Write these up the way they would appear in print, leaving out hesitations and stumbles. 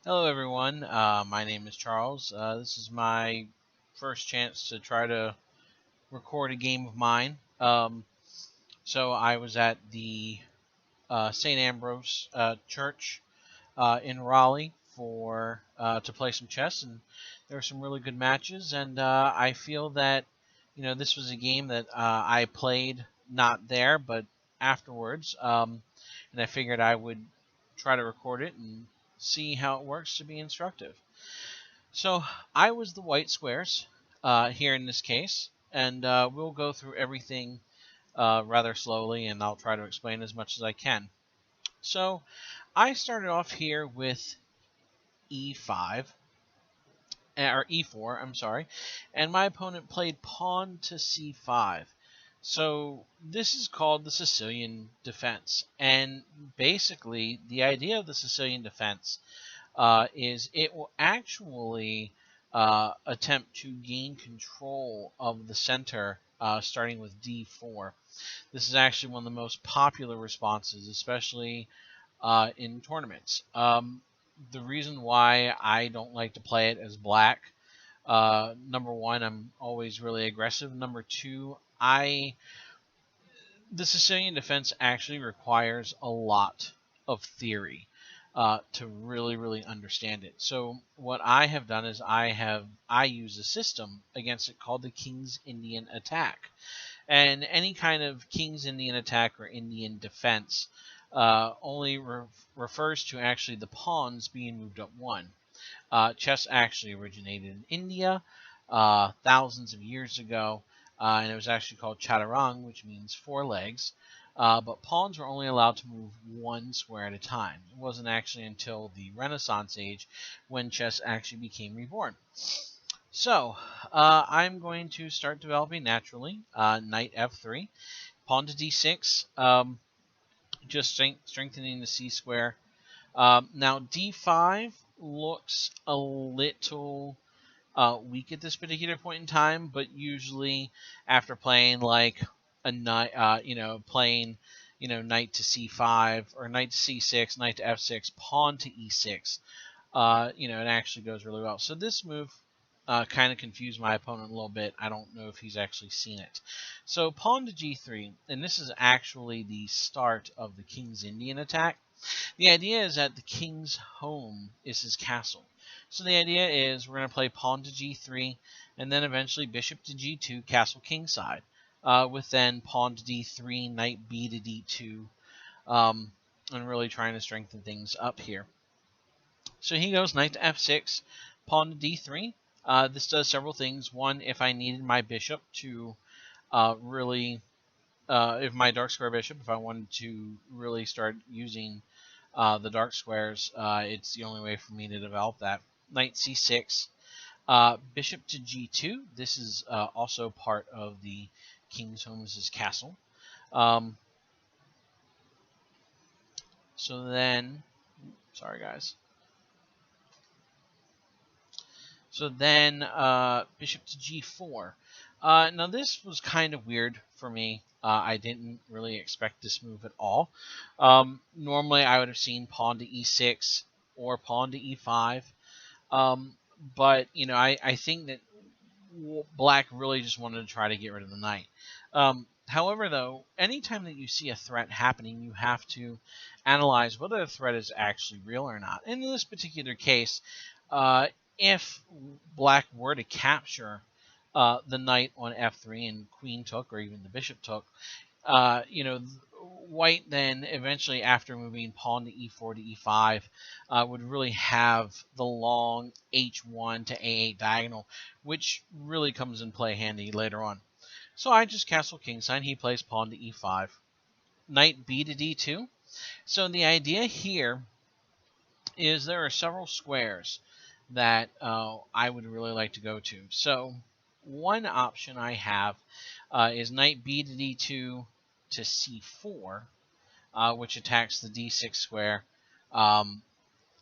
Hello, everyone. My name is Charles. This is my first chance to try to record a game of mine. So I was at the St. Ambrose Church in Raleigh for to play some chess, and there were some really good matches. And I feel that this was a game that I played not there, but afterwards, and I figured I would try to record it and see how it works to be instructive. So I was the white squares here in this case, and we'll go through everything rather slowly, and I'll try to explain as much as I can. So I started off here with e5, or e4, I'm sorry, and my opponent played pawn to c5. So this is called the Sicilian defense, and basically the idea of the Sicilian defense is it will actually attempt to gain control of the center starting with d4. This is actually one of the most popular responses, especially in tournaments. The reason why I don't like to play it as black, number one, I'm always really aggressive. Number two, the Sicilian defense actually requires a lot of theory to really understand it. So what I have done is I use a system against it called the King's Indian attack, and any kind of King's Indian attack or Indian defense only refers to actually the pawns being moved up one. Chess actually originated in India thousands of years ago, and it was actually called chaturang, which means four legs. But pawns were only allowed to move one square at a time. It wasn't actually until the Renaissance age when chess actually became reborn. So, I'm going to start developing naturally. Knight f3, pawn to d6, just strengthening the c square. Now, d5 looks a little weak at this particular point in time, but usually after playing like a knight, playing, knight to c5 or knight to c6, knight to f6, pawn to e6, it actually goes really well. So this move kind of confused my opponent a little bit. I don't know if he's actually seen it. So pawn to g3, and this is actually the start of the King's Indian attack. The idea is that the king's home is his castle. So the idea is we're going to play pawn to g3, and then eventually bishop to g2, castle kingside, with then pawn to d3, knight b to d2, and really trying to strengthen things up here. So he goes knight to f6, pawn to d3. This does several things. One, if I needed my bishop to if my dark square bishop, if I wanted to really start using the dark squares, it's the only way for me to develop that. Knight c6, bishop to g2. This is also part of the King's Home's castle. So then, sorry guys. So then bishop to g4. Now this was kind of weird for me. I didn't really expect this move at all. Normally I would have seen pawn to e6 or pawn to e5. But, I think that black really just wanted to try to get rid of the knight. However, though, anytime that you see a threat happening, you have to analyze whether the threat is actually real or not. And in this particular case, if black were to capture the knight on f3 and queen took, or even the bishop took, white then eventually, after moving pawn to e4 to e5, would really have the long h1 to a8 diagonal, which really comes in play handy later on. So I just castle kingside. He plays pawn to e5. Knight b to d2. So the idea here is there are several squares that I would really like to go to. So one option I have is knight b to d2 to c4, which attacks the d6 square, and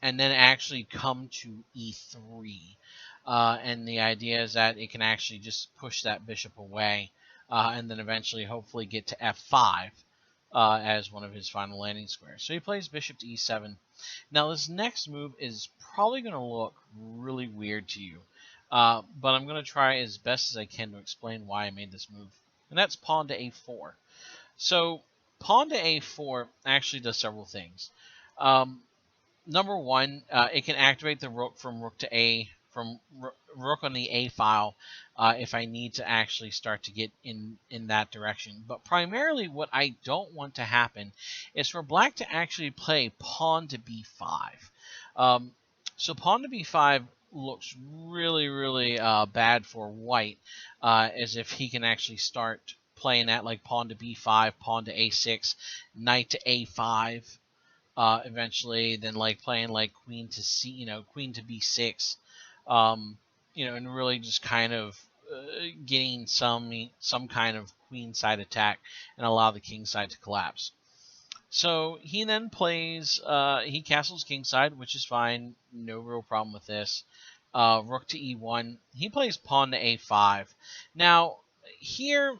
then actually come to e3. And the idea is that it can actually just push that bishop away, and then eventually hopefully get to f5 as one of his final landing squares. So he plays bishop to e7. Now, this next move is probably going to look really weird to you, but I'm going to try as best as I can to explain why I made this move. And that's pawn to a4. So, pawn to a4 actually does several things. Number one, it can activate the rook from rook to a rook on the a file if I need to actually start to get in that direction. But primarily, what I don't want to happen is for black to actually play pawn to b5. Um, so pawn to b5 looks really bad for white, as if he can actually start playing that like pawn to b5, pawn to a6, knight to a5. Eventually, then like playing like queen to c, queen to b6, and really just kind of getting some kind of queen side attack and allow the king side to collapse. So he then plays, he castles kingside, which is fine, no real problem with this. Rook to e1. He plays pawn to a5. Now, here,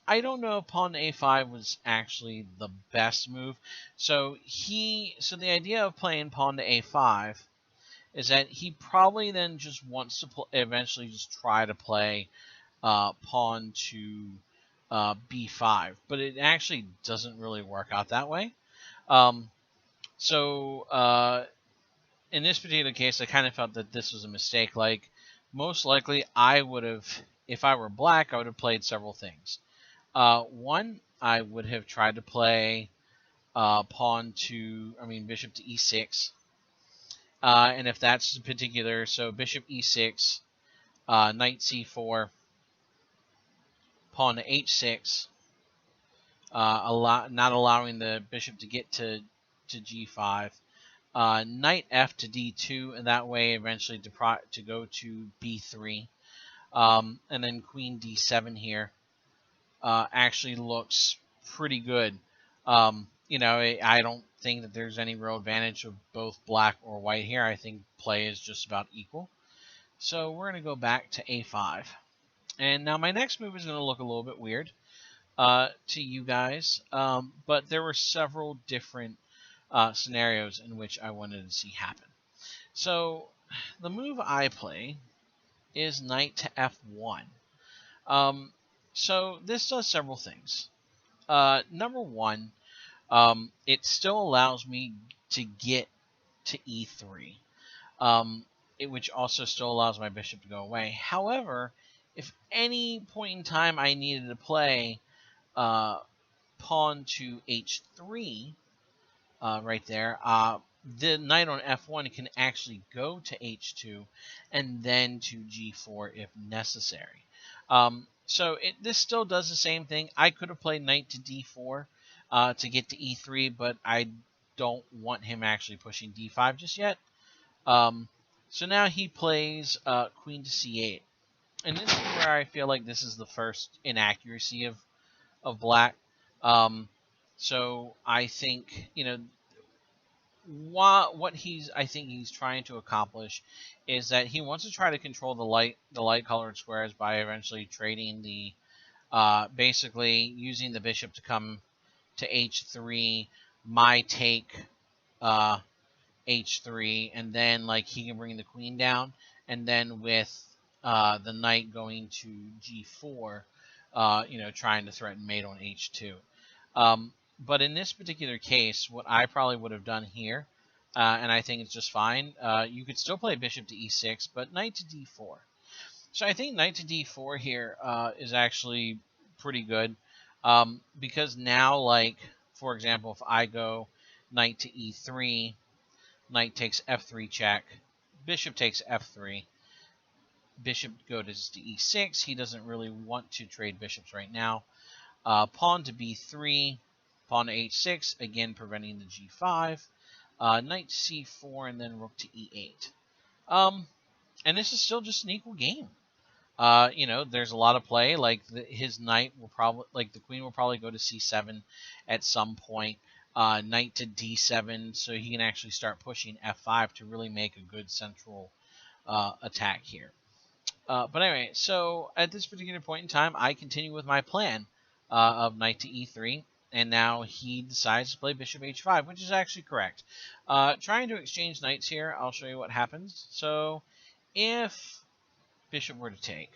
I don't know if pawn to a5 was actually the best move. So the idea of playing pawn to a5 is that he probably then just wants to eventually just try to play pawn to b5, but it actually doesn't really work out that way. Um, so in this particular case, I kind of felt that this was a mistake. Like, most likely, I would have, if I were black, I would have played several things. One, I would have tried to play bishop to e6. And if that's particular, so bishop e6, knight c4, pawn to h6, not allowing the bishop to get to g5. Knight f to d2, and that way eventually to go to b3. And then queen d7 here actually looks pretty good. I don't think that there's any real advantage of both black or white here. I think play is just about equal. So we're going to go back to a5. And now my next move is going to look a little bit weird to you guys, but there were several different scenarios in which I wanted to see happen. So the move I play is knight to f1. So this does several things. Number one, it still allows me to get to e3, which also still allows my bishop to go away. However, if any point in time I needed to play pawn to h3, right there, the knight on f1 can actually go to h2 and then to g4 if necessary. So this still does the same thing. I could have played knight to d4 to get to e3, but I don't want him actually pushing d5 just yet. So now he plays queen to c8. And this is where I feel like this is the first inaccuracy of black. So I think, what I think he's trying to accomplish is that he wants to try to control the light colored squares by eventually trading the basically using the bishop to come to h3, my take h3, and then like he can bring the queen down, and then with the knight going to g4, trying to threaten mate on h2. But in this particular case, what I probably would have done here, and I think it's just fine, you could still play bishop to e6, but knight to d4. So I think knight to d4 here is actually pretty good, because now, like, for example, if I go knight to e3, knight takes f3 check, bishop takes f3, bishop goes to e6. He doesn't really want to trade bishops right now. Pawn to b3, pawn to h6, again preventing the g5. Knight to c4, and then rook to e8. And this is still just an equal game. There's a lot of play. Like his knight will probably, like the queen will probably go to c7 at some point. Knight to d7, so he can actually start pushing f5 to really make a good central attack here. But anyway, so at this particular point in time, I continue with my plan of knight to e3, and now he decides to play bishop h5, which is actually correct. Trying to exchange knights here, I'll show you what happens. So if bishop were to take,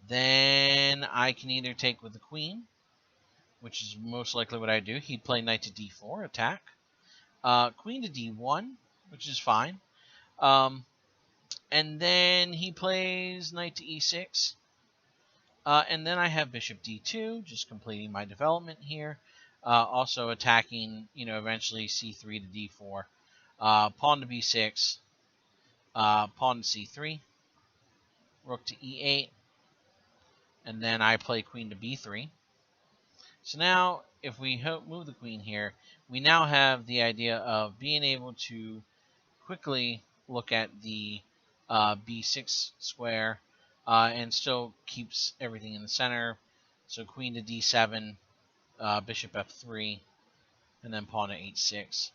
then I can either take with the queen, which is most likely what I do. He'd play knight to d4, attack. Queen to d1, which is fine. And then he plays knight to e6. And then I have bishop d2, just completing my development here. Also attacking, eventually c3 to d4. Pawn to b6. Pawn to c3. Rook to e8. And then I play queen to b3. So now, if we move the queen here, we now have the idea of being able to quickly look at the b6 square and still keeps everything in the center. So queen to d7, bishop f3, and then pawn to h6.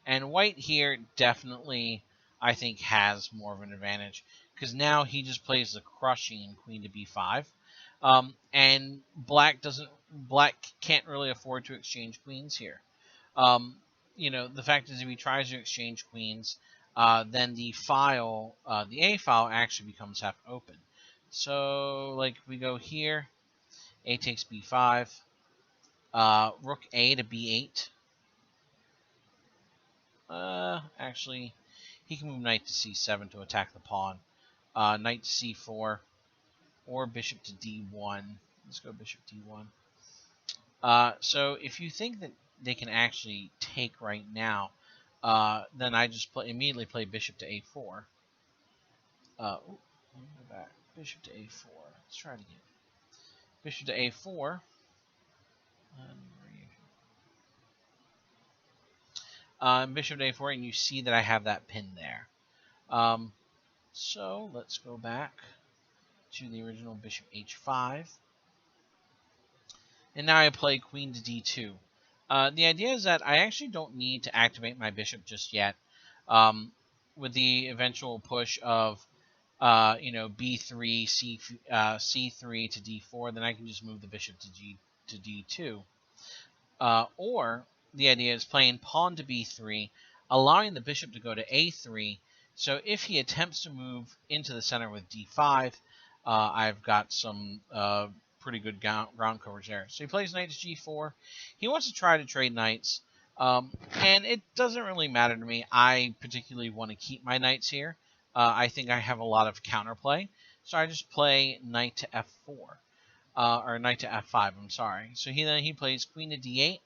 And white here definitely, I think, has more of an advantage because now he just plays the crushing queen to b5. And black can't really afford to exchange queens here. The fact is, if he tries to exchange queens, then the A file actually becomes half open. So, like, we go here, A takes b5, rook A to b8. Actually, he can move knight to c7 to attack the pawn. Knight to c4, or bishop to d1. Let's go bishop d1. So if you think that they can actually take right now, then I just immediately play bishop to a4. Let me go back. Bishop to a4. Let's try it again. Bishop to a4. Bishop to a4, and you see that I have that pin there. So let's go back to the original bishop h5. And now I play queen to d2. The idea is that I actually don't need to activate my bishop just yet. With the eventual push of b3, c3 to d4, then I can just move the bishop to d2. Or the idea is playing pawn to b3, allowing the bishop to go to a3. So if he attempts to move into the center with d5, I've got some pretty good ground coverage there. So he plays knight to g4. He wants to try to trade knights, and it doesn't really matter to me. I particularly want to keep my knights here. I think I have a lot of counterplay, so I just play knight to f4, or knight to f5. I'm sorry. So he plays queen to d8.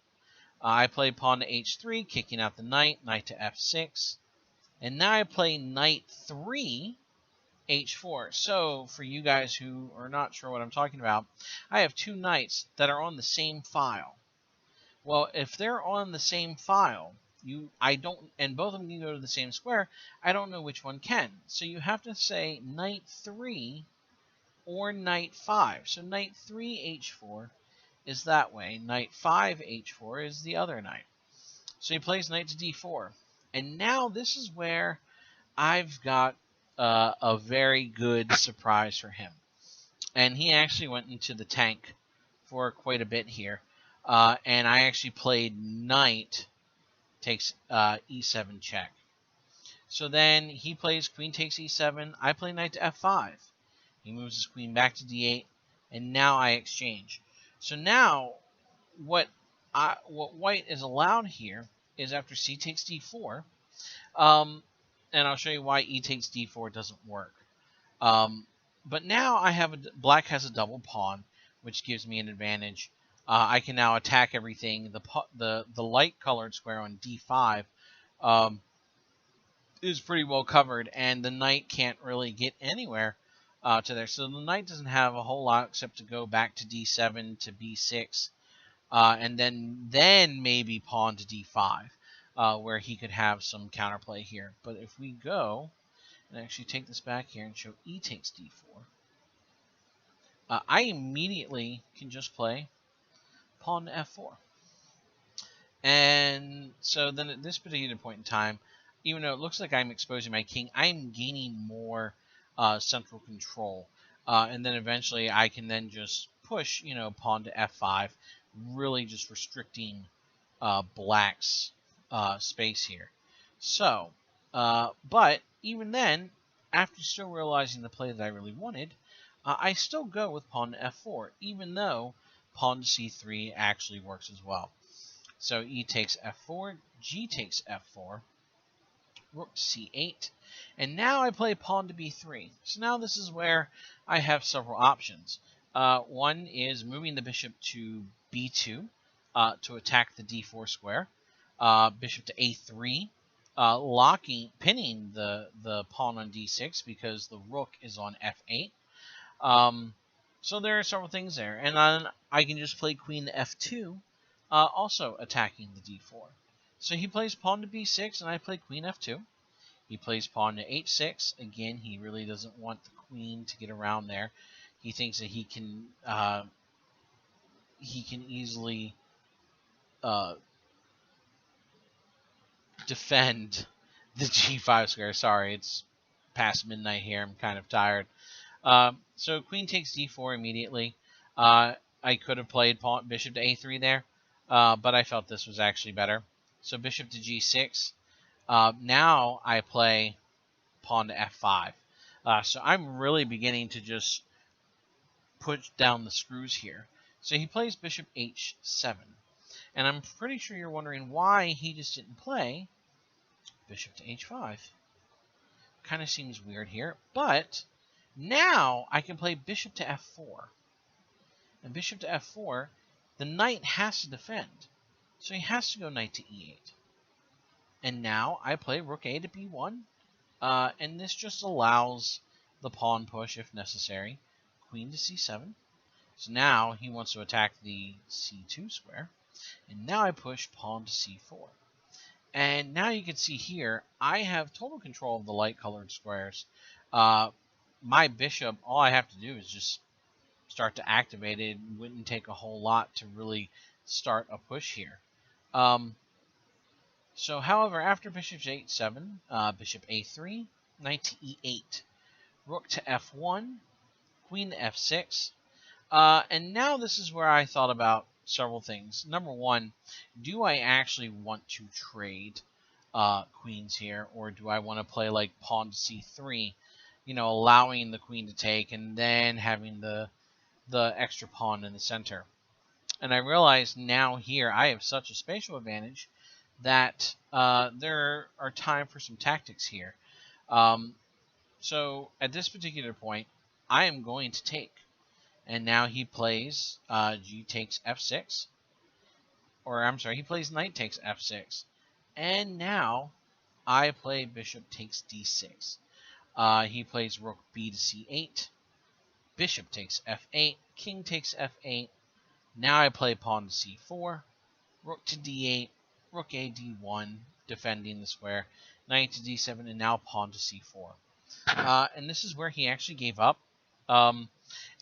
I play pawn to h3, kicking out the knight to f6, and now I play knight 3. h4. So, for you guys who are not sure what I'm talking about, I have two knights that are on the same file. Well, if they're on the same file, and both of them can go to the same square, I don't know which one can. So you have to say knight 3 or knight 5. So knight 3 h4 is that way. Knight 5 h4 is the other knight. So he plays knight to d4. And now this is where I've got a very good surprise for him. And he actually went into the tank for quite a bit here. And I actually played knight takes e7 check. So then he plays queen takes e7. I play knight to f5. He moves his queen back to d8. And now I exchange. So now what white is allowed here is after c takes d4, and I'll show you why e takes d4 doesn't work. But now black has a double pawn, which gives me an advantage. I can now attack everything. The light colored square on d5 is pretty well covered, and the knight can't really get anywhere to there. So the knight doesn't have a whole lot except to go back to d7 to b6, and then maybe pawn to d5. Where he could have some counterplay here. But if we go and actually take this back here and show e takes d4, I immediately can just play pawn to f4. And so then at this particular point in time, even though it looks like I'm exposing my king, I'm gaining more central control. And then eventually I can then just push, pawn to f5, really just restricting black's space here. So, but even then, after still realizing the play that I really wanted, I still go with pawn to f4, even though pawn to c3 actually works as well. So e takes f4, g takes f4, rook to c8, and now I play pawn to b3. So now this is where I have several options. One is moving the bishop to b2 to attack the d4 square, bishop to a3, pinning the pawn on d6 because the rook is on f8. So there are several things there, and then I can just play queen to f2, also attacking the d4. So he plays pawn to b6, and I play queen f2. He plays pawn to h6. Again, he really doesn't want the queen to get around there. He thinks that he can easily defend the g5 square. Sorry, it's past midnight here. I'm kind of tired. So queen takes d4 immediately. I could have played bishop to a3 there, but I felt this was actually better. So bishop to g6. Now I play pawn to f5. So I'm really beginning to just put down the screws here. So he plays bishop h7. And I'm pretty sure you're wondering why he just didn't play bishop to h5. Kind of seems weird here, but now I can play bishop to f4. And bishop to f4, the knight has to defend. So he has to go knight to e8. And now I play rook a to b1. And this just allows the pawn push if necessary. Queen to c7. So now he wants to attack the c2 square. And now I push pawn to c4. And now you can see here, I have total control of the light-colored squares. My bishop, all I have to do is just start to activate it. It wouldn't take a whole lot to really start a push here. So, however, after bishop to h7, bishop a3, knight to e8, rook to f1, queen to f6. And now this is where I thought about several things. Number one, do I actually want to trade queens here, or do I want to play like pawn to c3, allowing the queen to take and then having the extra pawn in the center? And I realize now here I have such a spatial advantage that there are time for some tactics here. So at this particular point, I am going to take. And now he plays g takes f6. Or I'm sorry, he plays knight takes f6. And now I play bishop takes d6. He plays rook b to c8. Bishop takes f8. King takes f8. Now I play pawn to c4. Rook to d8. Rook a d1, defending the square. Knight to d7, and now pawn to c4. And this is where he actually gave up. And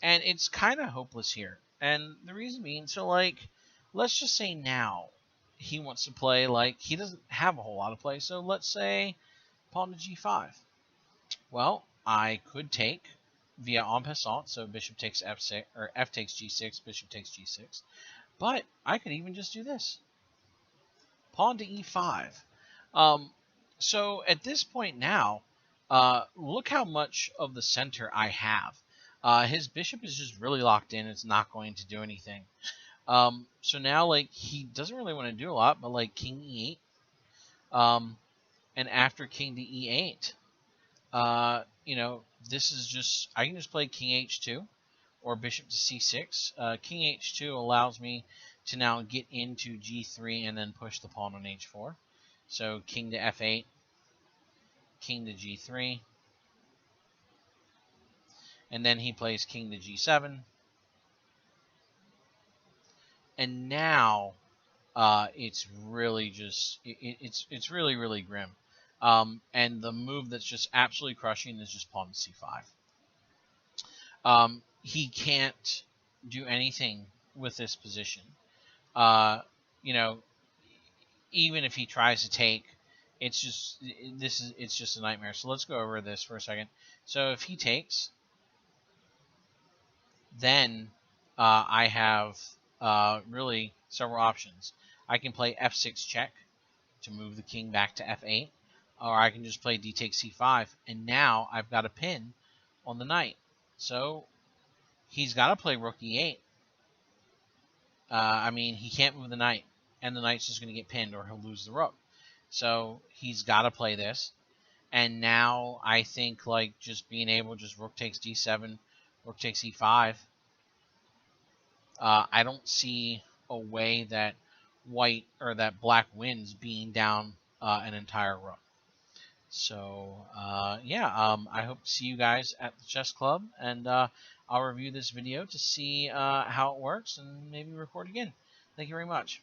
it's kind of hopeless here. And the reason being, so let's just say now he wants to play he doesn't have a whole lot of play. So let's say pawn to g5. Well, I could take via en passant, so bishop takes f6, or f takes g6, bishop takes g6. But I could even just do this. Pawn to e5. So at this point now, look how much of the center I have. His bishop is just really locked in. It's not going to do anything. So now, he doesn't really want to do a lot, but, king e8. And after king to e8, this is just, I can just play king h2 or bishop to c6. King h2 allows me to now get into g3 and then push the pawn on h4. So king to f8, king to g3. And then he plays king to g7. And now it's really just, it's really, really grim. And the move that's just absolutely crushing is just pawn to c5. He can't do anything with this position. Even if he tries to take, it's just a nightmare. So let's go over this for a second. So if he takes, then I have really several options. I can play f6 check to move the king back to f8, or I can just play d takes c5, and now I've got a pin on the knight. So he's got to play rook e8. I mean, he can't move the knight, and the knight's just going to get pinned, or he'll lose the rook. So he's got to play this. And now I think like just being able just rook takes d7, rook takes e5. I don't see a way that white or that black wins being down an entire rook. So yeah, I hope to see you guys at the chess club, and I'll review this video to see how it works and maybe record again. Thank you very much.